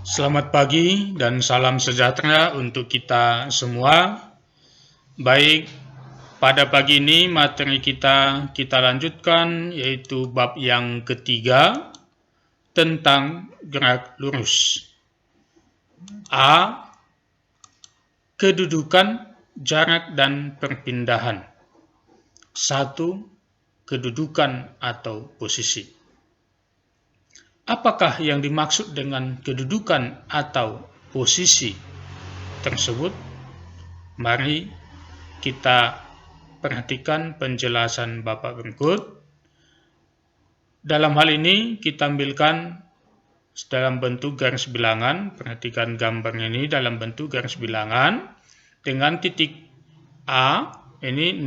Selamat pagi dan salam sejahtera untuk kita semua. Baik, pada pagi ini materi kita lanjutkan yaitu bab yang ketiga tentang gerak lurus. A. Kedudukan, jarak dan perpindahan. 1. Kedudukan atau posisi. Apakah yang dimaksud dengan kedudukan atau posisi tersebut? Mari kita perhatikan penjelasan Bapak berikut. Dalam hal ini kita ambilkan dalam bentuk garis bilangan. Perhatikan gambarnya ini dalam bentuk garis bilangan dengan titik A ini 0,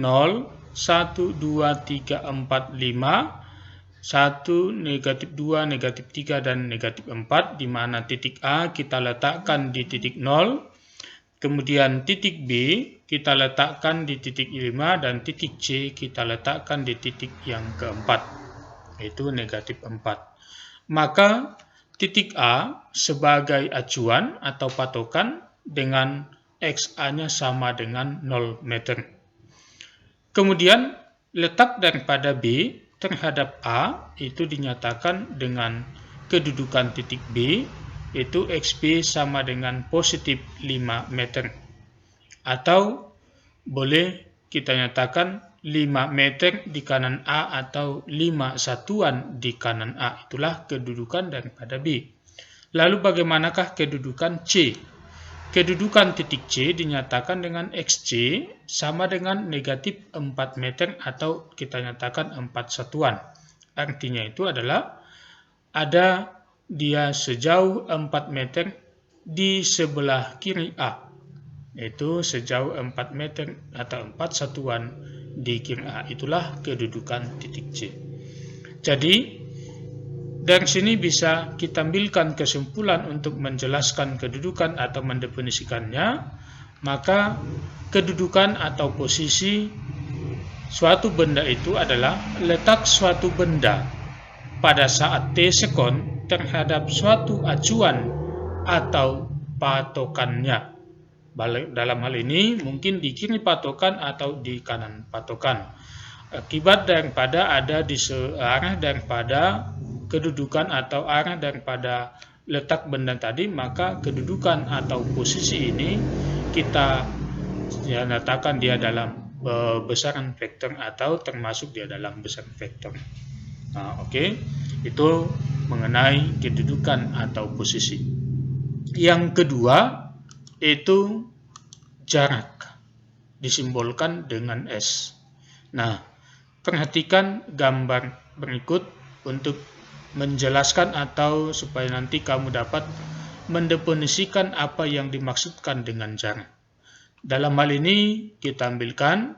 1, 2, 3, 4, 5, 1, negatif 2, negatif 3, dan negatif 4, di mana titik A kita letakkan di titik 0, kemudian titik B kita letakkan di titik 5, dan titik C kita letakkan di titik yang keempat, yaitu negatif 4. Maka titik A sebagai acuan atau patokan dengan XA-nya sama dengan 0 meter. Kemudian letak daripada B terhadap A itu dinyatakan dengan kedudukan titik B, yaitu XB sama dengan positif 5 meter. Atau boleh kita nyatakan 5 meter di kanan A atau 5 satuan di kanan A. Itulah kedudukan daripada B. Lalu bagaimanakah kedudukan C? Kedudukan titik C dinyatakan dengan XC sama dengan negatif 4 meter atau kita nyatakan 4 satuan. Artinya itu adalah ada dia sejauh 4 meter di sebelah kiri A, yaitu sejauh 4 meter atau 4 satuan di kiri A. Itulah kedudukan titik C. Jadi dari sini bisa kita ambilkan kesimpulan untuk menjelaskan kedudukan atau mendefinisikannya. Maka kedudukan atau posisi suatu benda itu adalah letak suatu benda pada saat T sekon terhadap suatu acuan atau patokannya. Dalam hal ini mungkin di kiri patokan atau di kanan patokan. Akibat daripada ada di searah daripada kedudukan atau arah daripada letak benda tadi, maka kedudukan atau posisi ini kita nyatakan dia dalam besaran vektor atau termasuk dia dalam besaran vektor. Oke. Itu mengenai kedudukan atau posisi. Yang kedua itu jarak, disimbolkan dengan S. Nah, perhatikan gambar berikut untuk menjelaskan atau supaya nanti kamu dapat mendefinisikan apa yang dimaksudkan dengan jarak. Dalam hal ini kita ambilkan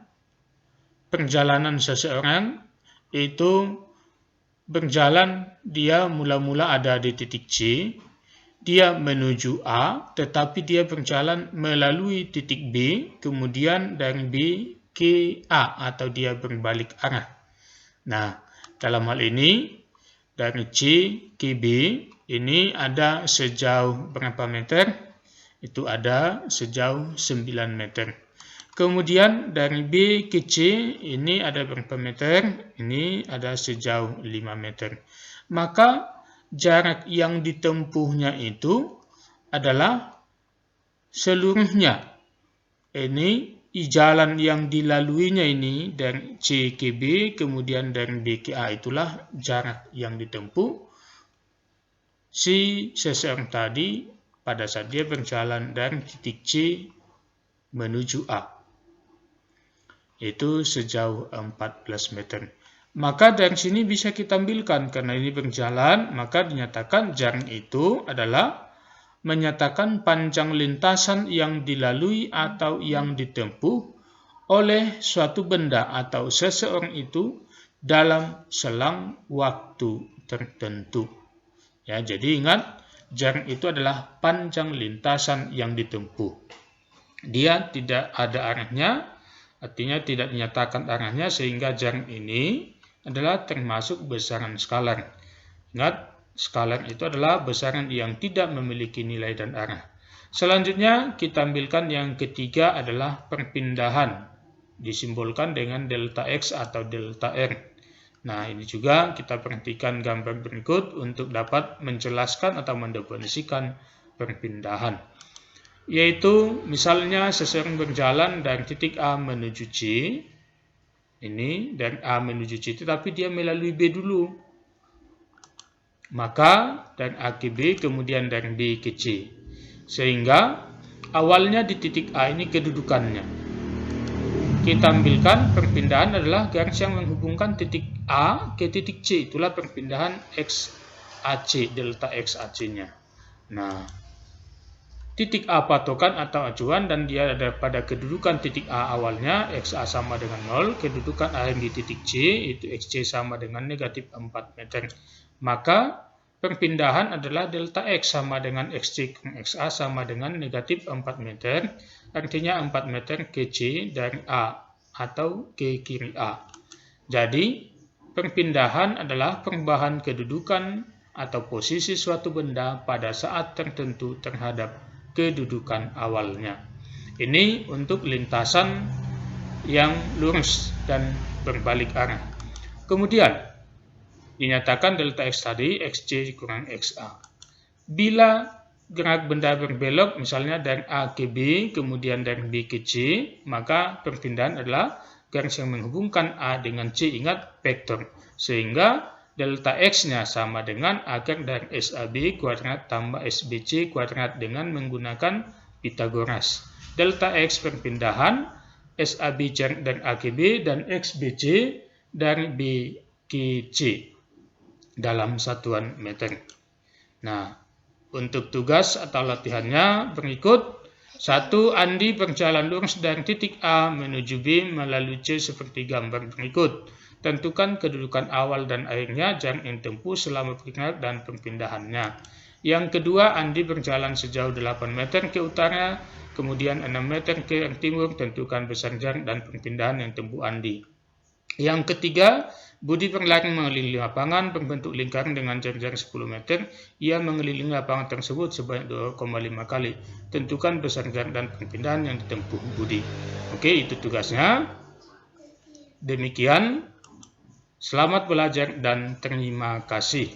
perjalanan seseorang, itu berjalan, dia mula-mula ada di titik C, dia menuju A, tetapi dia berjalan melalui titik B, kemudian dari B ke A atau dia berbalik arah. Nah, dalam hal ini dari C ke B ini ada sejauh berapa meter? Itu ada sejauh 9 meter. Kemudian dari B ke C ini ada berapa meter? Ini ada sejauh 5 meter. Maka jarak yang ditempuhnya itu adalah seluruhnya. Ini jalan yang dilaluinya ini dari C ke B, kemudian dari B ke A, itulah jarak yang ditempuh si seseorang tadi pada saat dia berjalan dari titik C menuju A. Itu sejauh 14 meter. Maka dari sini bisa kita ambilkan, karena ini berjalan, maka dinyatakan jarak itu adalah menyatakan panjang lintasan yang dilalui atau yang ditempuh oleh suatu benda atau seseorang itu dalam selang waktu tertentu. Ya, jadi ingat, jarak itu adalah panjang lintasan yang ditempuh. Dia tidak ada arahnya, artinya tidak dinyatakan arahnya, sehingga jarak ini adalah termasuk besaran skalar. Ingat, Skalar itu adalah besaran yang tidak memiliki nilai dan arah. Selanjutnya kita ambilkan yang ketiga adalah perpindahan, disimbolkan dengan delta X atau delta R. Nah, ini juga kita perhatikan gambar berikut untuk dapat menjelaskan atau mendefinisikan perpindahan. Yaitu misalnya seseorang berjalan dari titik A menuju C, ini dari A menuju C, tetapi dia melalui B dulu. Maka dari A ke B, kemudian dari B ke C. Sehingga awalnya di titik A ini kedudukannya. Kita ambilkan perpindahan adalah garis yang menghubungkan titik A ke titik C. Itulah perpindahan XAC, delta XAC-nya. Nah, titik A patokan atau acuan dan dia ada pada kedudukan titik A awalnya, XA sama dengan 0, kedudukan akhir di titik C, itu XC sama dengan negatif 4 meter. Maka perpindahan adalah delta X sama dengan XC kurang XA sama dengan negatif 4 meter, artinya 4 meter ke C dari A atau ke kiri A. Jadi, perpindahan adalah perubahan kedudukan atau posisi suatu benda pada saat tertentu terhadap kedudukan awalnya. Ini untuk lintasan yang lurus dan berbalik arah. Kemudian, dinyatakan delta X tadi, XC kurang XA. Bila gerak benda berbelok, misalnya dari A ke B, kemudian dari B ke C, maka perpindahan adalah garis yang menghubungkan A dengan C, ingat vektor. Sehingga delta X-nya sama dengan akar dari SAB kuadrat tambah SBC kuadrat dengan menggunakan Pythagoras. Delta X perpindahan, SAB jarak dari A ke B, dan XBC dari B ke C dalam satuan meter. Nah, untuk tugas atau latihannya berikut. 1. Andi berjalan lurus dari titik A menuju B melalui C seperti gambar berikut. Tentukan kedudukan awal dan akhirnya, jarak yang tempuh selama bergerak dan perpindahannya. Yang kedua, Andi berjalan sejauh 8 meter ke utara, kemudian 6 meter ke timur. Tentukan besar jarak dan perpindahan yang tempuh Andi. Yang ketiga, Budi berlari mengelilingi lapangan berbentuk lingkaran dengan jarak 10 meter. Ia mengelilingi lapangan tersebut sebanyak 2,5 kali. Tentukan besar jarak dan perpindahan yang ditempuh Budi. Oke, itu tugasnya. Demikian. Selamat belajar dan terima kasih.